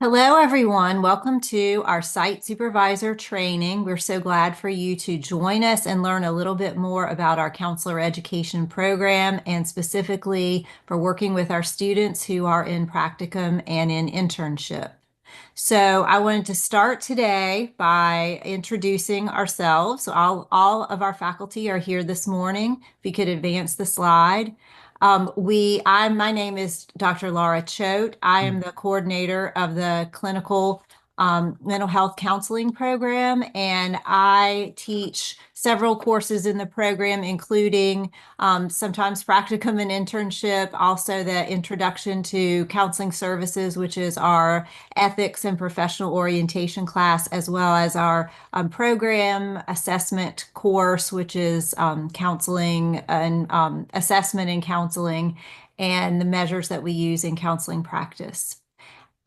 Hello, everyone. Welcome to our site supervisor training. We're so glad for you to join us and learn a little bit more about our counselor education program and specifically for working with our students who are in practicum and in internship. So I wanted to start today by introducing ourselves. So all of our faculty are here this morning. If you could advance the slide. My name is Dr. Laura Choate. I am the coordinator of the clinical mental health counseling program, and I teach several courses in the program, including sometimes practicum and internship, also the Introduction to Counseling Services, which is our ethics and professional orientation class, as well as our program assessment course, which is counseling and assessment and counseling and the measures that we use in counseling practice.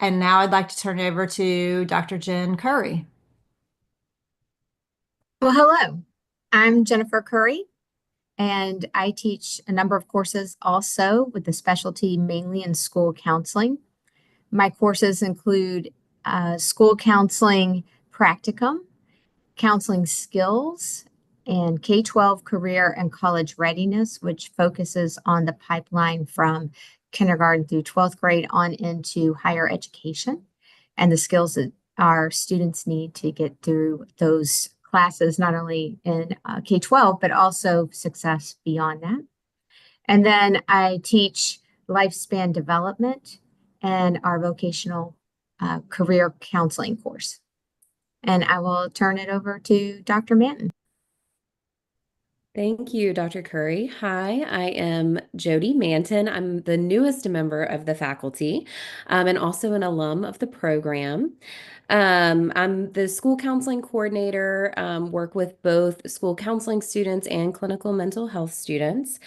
And now I'd like to turn it over to Dr. Jen Curry. Well, hello. I'm Jennifer Curry, and I teach a number of courses also with the specialty mainly in school counseling. My courses include school counseling practicum, counseling skills, and K-12 career and college readiness, which focuses on the pipeline from kindergarten through 12th grade on into higher education and the skills that our students need to get through those classes, not only in K-12, but also success beyond that. And then I teach lifespan development and our vocational career counseling course. And I will turn it over to Dr. Manton. Thank you, Dr. Curry. Hi, I am Jody Manton. I'm the newest member of the faculty and also an alum of the program. I'm the school counseling coordinator, work with both school counseling students and clinical mental health students.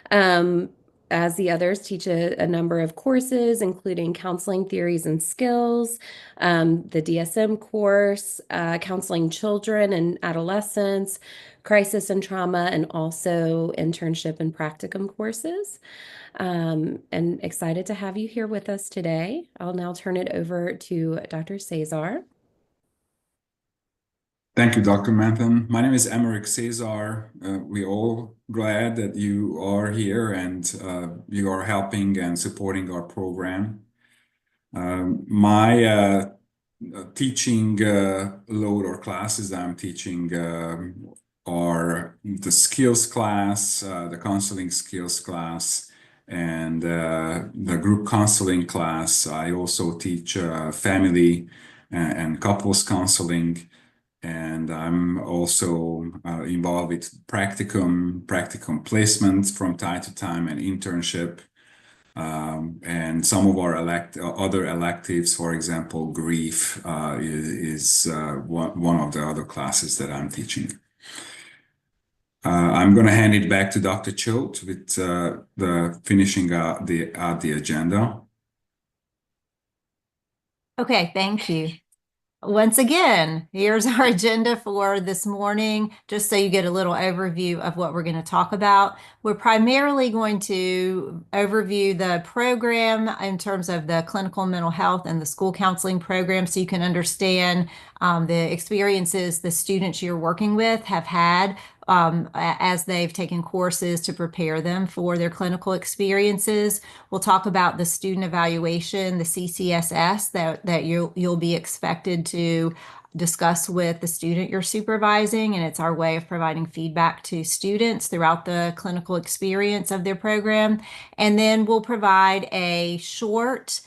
Um, as the others, teach a number of courses, including counseling theories and skills, the DSM course, counseling children and adolescents, crisis and trauma, and also internship and practicum courses. And excited to have you here with us today. I'll now turn it over to Dr. Cesar. Thank you, Dr. Manton. My name is Emerick Cesar. We're all glad that you are here and you are helping and supporting our program. My teaching load or classes I'm teaching are the skills class, the counseling skills class, and the group counseling class. I also teach family and couples counseling. And I'm also involved with practicum placement from time to time, and internship, and some of our other electives. For example, grief is one of the other classes that I'm teaching. I'm going to hand it back to Dr. Choate with the finishing the agenda. Okay, thank you. Once again, here's our agenda for this morning, just so you get a little overview of what we're going to talk about. We're primarily going to overview the program in terms of the clinical mental health and the school counseling program, so you can understand the experiences the students you're working with have had as they've taken courses to prepare them for their clinical experiences. We'll talk about the student evaluation, the CCSS that you'll be expected to discuss with the student you're supervising, and it's our way of providing feedback to students throughout the clinical experience of their program. And then we'll provide a short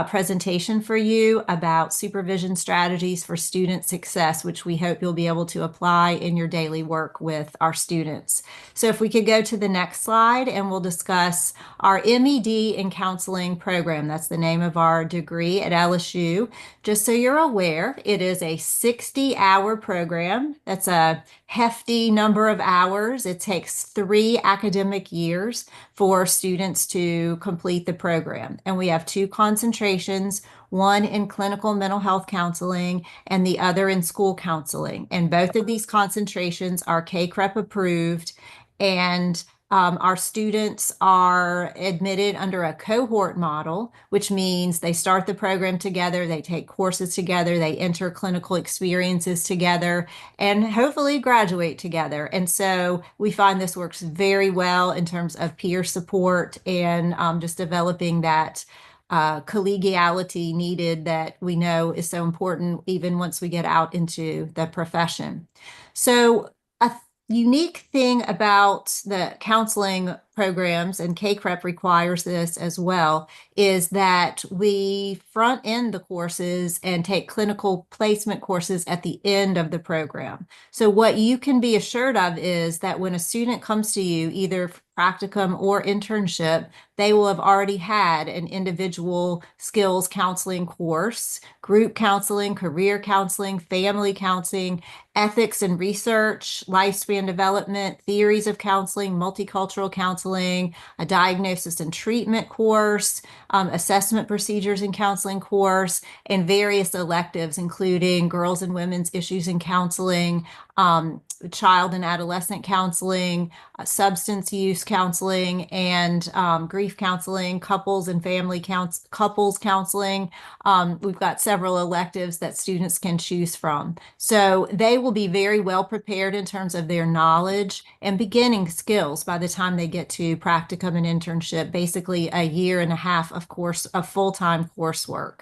presentation for you about supervision strategies for student success, which we hope you'll be able to apply in your daily work with our students. So if we could go to the next slide, and we'll discuss our MED in counseling program. That's the name of our degree at LSU. Just so you're aware, it is a 60-hour program. That's a hefty number of hours. It takes 3 academic years for students to complete the program. And we have 2 concentrations, one in clinical mental health counseling and the other in school counseling. And both of these concentrations are CACREP approved, and Our students are admitted under a cohort model, which means they start the program together, they take courses together, they enter clinical experiences together, and hopefully graduate together. And so we find this works very well in terms of peer support and just developing that collegiality needed that we know is so important even once we get out into the profession. So a unique thing about the counseling programs, and KCREP requires this as well, is that we front end the courses and take clinical placement courses at the end of the program. So what you can be assured of is that when a student comes to you, either practicum or internship, they will have already had an individual skills counseling course, group counseling, career counseling, family counseling, ethics and research, lifespan development, theories of counseling, multicultural counseling, a diagnosis and treatment course, assessment procedures and counseling course, and various electives, including girls and women's issues in counseling, child and adolescent counseling, substance use counseling, and grief counseling, couples and family couples counseling. We've got several electives that students can choose from. So they will be very well prepared in terms of their knowledge and beginning skills by the time they get to practicum and internship, basically a year and a half of course of full-time coursework.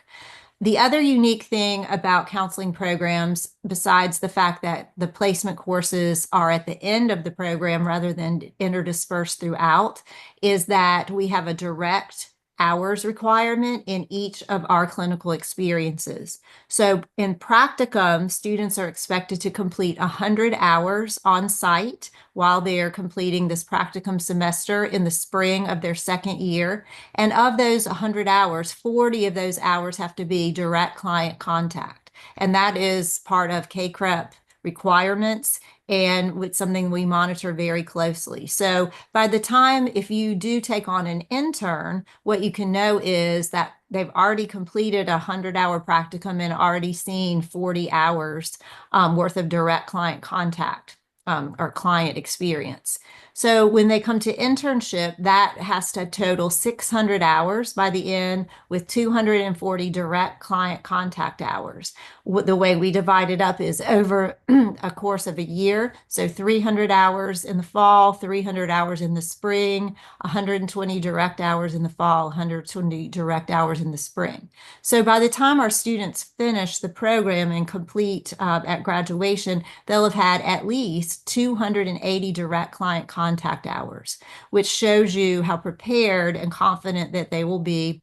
The other unique thing about counseling programs, besides the fact that the placement courses are at the end of the program rather than interdispersed throughout, is that we have a direct hours requirement in each of our clinical experiences. So in practicum, students are expected to complete 100 hours on site while they're completing this practicum semester in the spring of their second year. And of those 100 hours, 40 of those hours have to be direct client contact. And that is part of KCREP requirements and with something we monitor very closely. So by the time, if you do take on an intern, what you can know is that they've already completed a 100-hour practicum and already seen 40 hours worth of direct client contact or client experience. So when they come to internship, that has to total 600 hours by the end with 240 direct client contact hours. The way we divide it up is over a course of a year. So 300 hours in the fall, 300 hours in the spring, 120 direct hours in the fall, 120 direct hours in the spring. So by the time our students finish the program and complete at graduation, they'll have had at least 280 direct client contact hours, which shows you how prepared and confident that they will be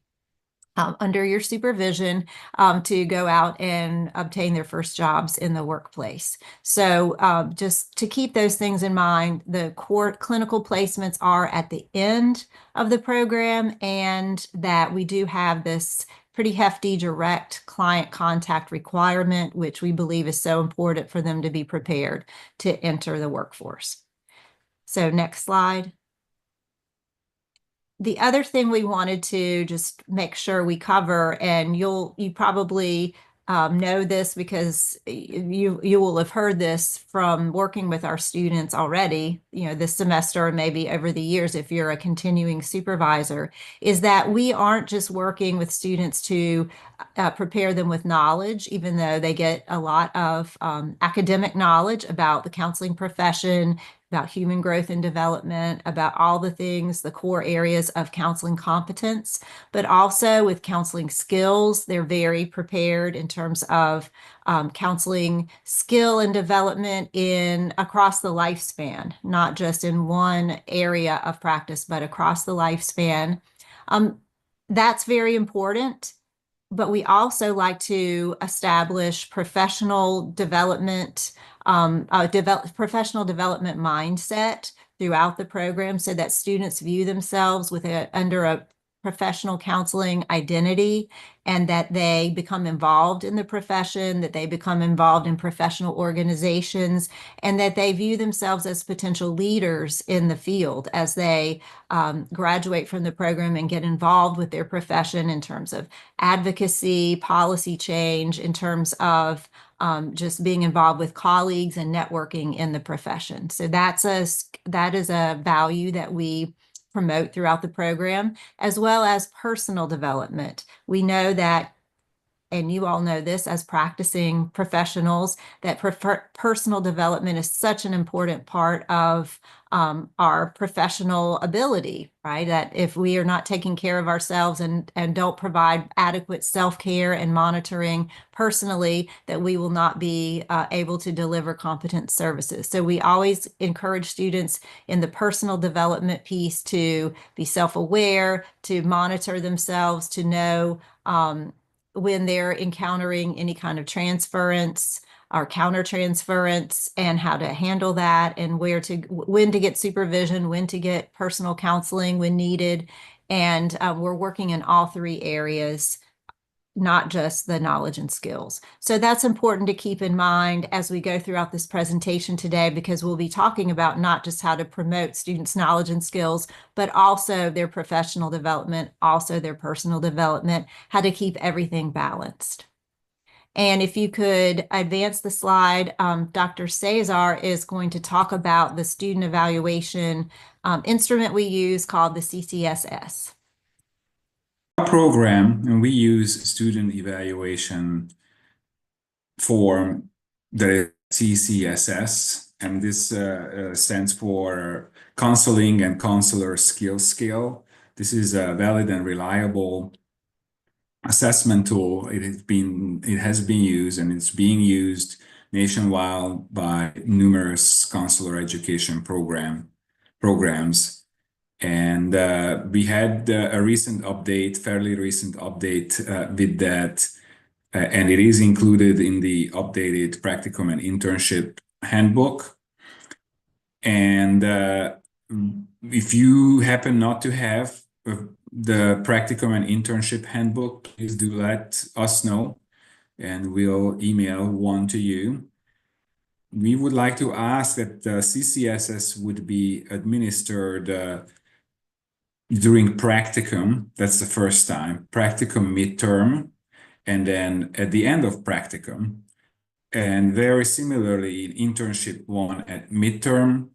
under your supervision to go out and obtain their first jobs in the workplace. So just to keep those things in mind, the core clinical placements are at the end of the program, and that we do have this pretty hefty direct client contact requirement, which we believe is so important for them to be prepared to enter the workforce. So next slide. The other thing we wanted to just make sure we cover, and you probably know this because you will have heard this from working with our students already, this semester or maybe over the years if you're a continuing supervisor, is that we aren't just working with students to prepare them with knowledge, even though they get a lot of academic knowledge about the counseling profession, about human growth and development, about all the things, the core areas of counseling competence, but also with counseling skills. They're very prepared in terms of counseling skill and development across the lifespan, not just in one area of practice, but across the lifespan. That's very important. But we also like to establish professional development mindset throughout the program so that students view themselves under a professional counseling identity, and that they become involved in the profession, that they become involved in professional organizations, and that they view themselves as potential leaders in the field as they graduate from the program and get involved with their profession in terms of advocacy, policy change, in terms of just being involved with colleagues and networking in the profession. So that is a value that we promote throughout the program, as well as personal development. We know that, and you all know this as practicing professionals, that personal development is such an important part of our professional ability, right? That if we are not taking care of ourselves and don't provide adequate self-care and monitoring personally, that we will not be able to deliver competent services. So we always encourage students in the personal development piece to be self-aware, to monitor themselves, to know when they're encountering any kind of transference or countertransference, and how to handle that, and when to get supervision, when to get personal counseling when needed. And we're working in all three areas, not just the knowledge and skills. So that's important to keep in mind as we go throughout this presentation today, because we'll be talking about not just how to promote students' knowledge and skills, but also their professional development, also their personal development, how to keep everything balanced. And if you could advance the slide, Dr. Cesar is going to talk about the student evaluation instrument we use called the CCSS. Program, and we use student evaluation form, the CCSS, and this stands for Counseling and Counselor Skill Scale. This is a valid and reliable assessment tool. It has been used, and it's being used nationwide by numerous counselor education programs. And we had a recent update, fairly recent update with that, and it is included in the updated practicum and internship handbook. And if you happen not to have the practicum and internship handbook, please do let us know, and we'll email one to you. We would like to ask that the CCSS would be administered during practicum. That's the first time, practicum midterm, and then at the end of practicum. And very similarly in internship one at midterm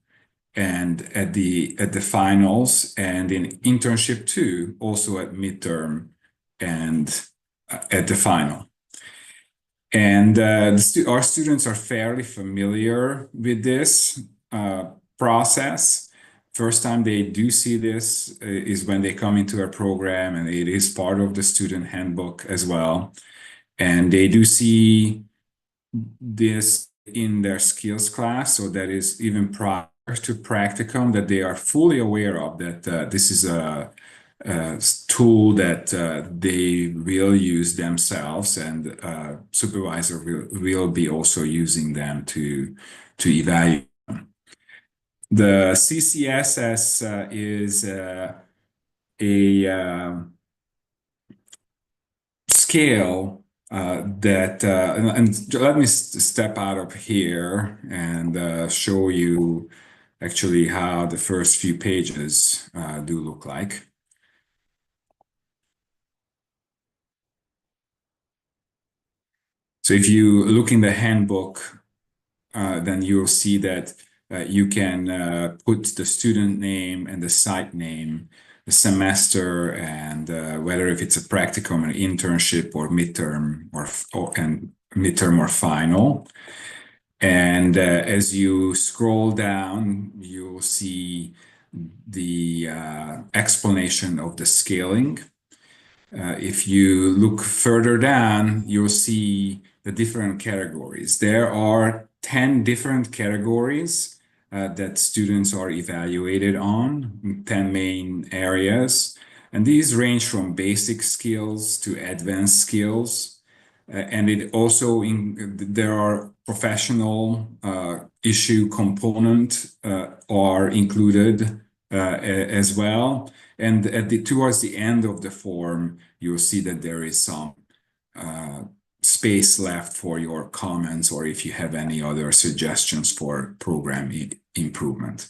and at the finals, and in internship two also at midterm and at the final. And our students are fairly familiar with this process. First time they do see this is when they come into our program, and it is part of the student handbook as well. And they do see this in their skills class, so that is even prior to practicum, that they are fully aware of that this is a tool that they will use themselves, and supervisor will be also using them to evaluate. The CCSS is a scale that, and let me step out of here and show you actually how the first few pages do look like. So if you look in the handbook, then you'll see that you can put the student name and the site name, the semester, and whether if it's a practicum, an internship, or midterm, or final. And as you scroll down, you'll see the explanation of the scaling. If you look further down, you'll see the different categories. There are 10 different categories that students are evaluated on, 10 main areas. And these range from basic skills to advanced skills. And it also, there are professional issue component are included as well. And towards the end of the form, you'll see that there is some space left for your comments, or if you have any other suggestions for program improvement.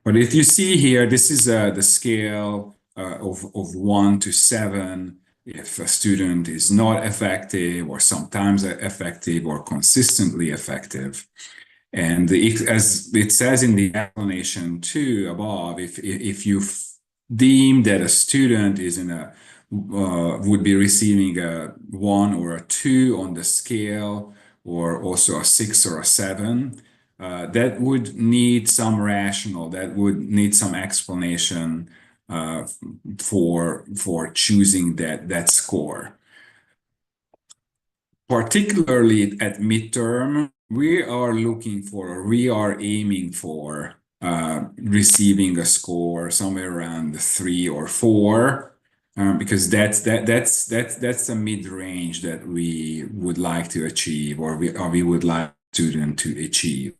But if you see here, this is the scale of 1 to 7 if a student is not effective or sometimes effective or consistently effective. And as it says in the explanation too above, if you deem that a student is in a would be receiving a 1 or a 2 on the scale, or also a 6 or a 7, that would need some rational, that would need some explanation for choosing that score. Particularly at midterm, we are looking for, or we are aiming for receiving a score somewhere around 3 or 4, because that's the mid-range that we would like to achieve, or we would like student to achieve.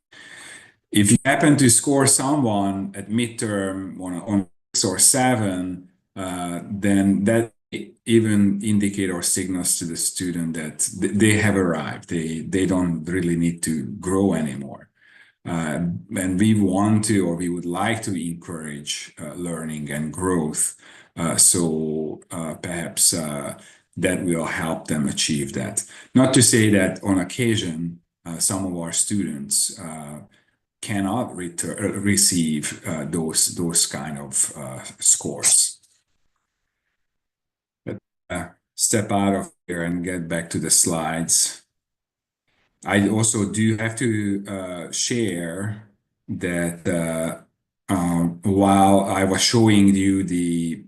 If you happen to score someone at midterm on 6 or 7, then that even indicate or signals to the student that they have arrived. They don't really need to grow anymore. And we want to, or we would like to encourage learning and growth. So perhaps that will help them achieve that. Not to say that on occasion, some of our students cannot receive those kind of scores. But step out of here and get back to the slides. I also do have to share that while I was showing you the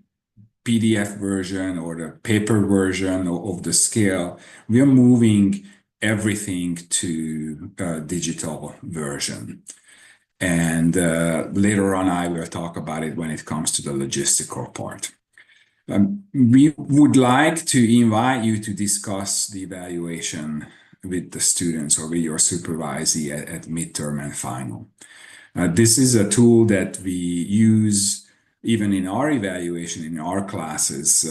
PDF version or the paper version of the scale, we are moving everything to digital version. And later on, I will talk about it when it comes to the logistical part. We would like to invite you to discuss the evaluation with the students or with your supervisor at midterm and final. This is a tool that we use even in our evaluation, in our classes,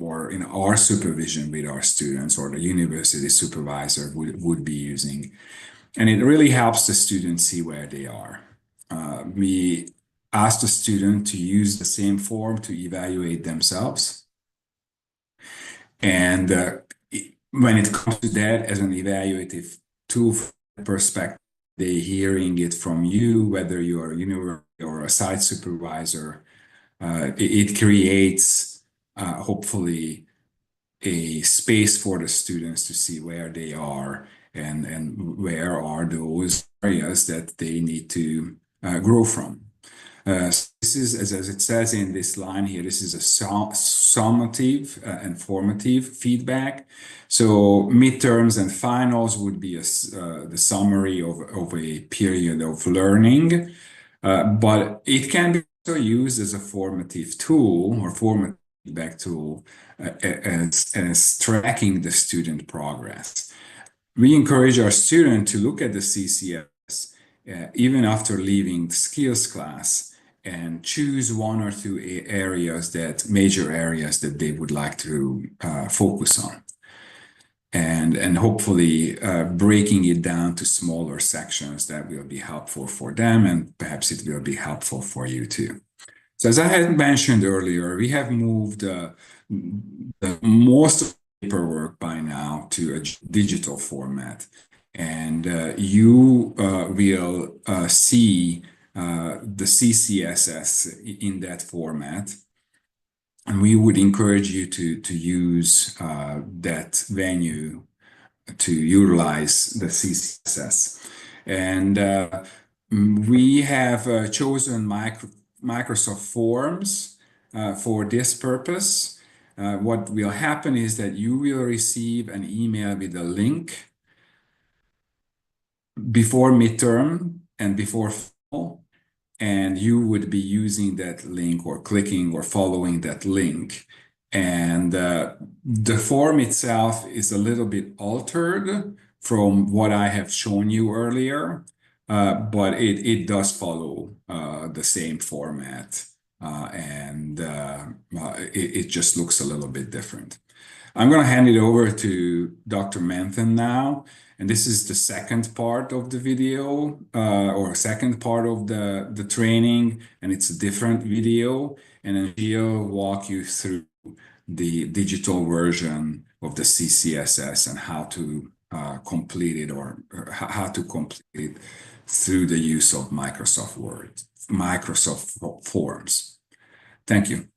or in our supervision with our students, or the university supervisor would be using. And it really helps the student see where they are. We ask the student to use the same form to evaluate themselves. And when it comes to that as an evaluative tool perspective, they hearing it from you, whether you are a university or a site supervisor, it creates hopefully a space for the students to see where they are and where are those areas that they need to grow from. So this is, as it says in this line here, this is a summative and formative feedback. So midterms and finals would be the summary of a period of learning, but it can be also used as a formative tool or formative feedback tool as tracking the student progress. We encourage our student to look at the CCS even after leaving the skills class and choose 1 or 2 major areas that they would like to focus on. And hopefully breaking it down to smaller sections that will be helpful for them, and perhaps it will be helpful for you too. So as I had mentioned earlier, we have moved the most of the paperwork by now to a digital format. And you will see the CCSS in that format. And we would encourage you to use that venue to utilize the CCSS. And we have chosen Microsoft Forms for this purpose. What will happen is that you will receive an email with a link before midterm and before fall, and you would be using that link or clicking or following that link. And the form itself is a little bit altered from what I have shown you earlier, but it does follow the same format, and it just looks a little bit different. I'm going to hand it over to Dr. Manthan now. And this is the second part of the video, or second part of the training, and it's a different video. And then she'll walk you through the digital version of the CCSS and how to complete it or how to complete it through the use of Microsoft Word, Microsoft Forms. Thank you.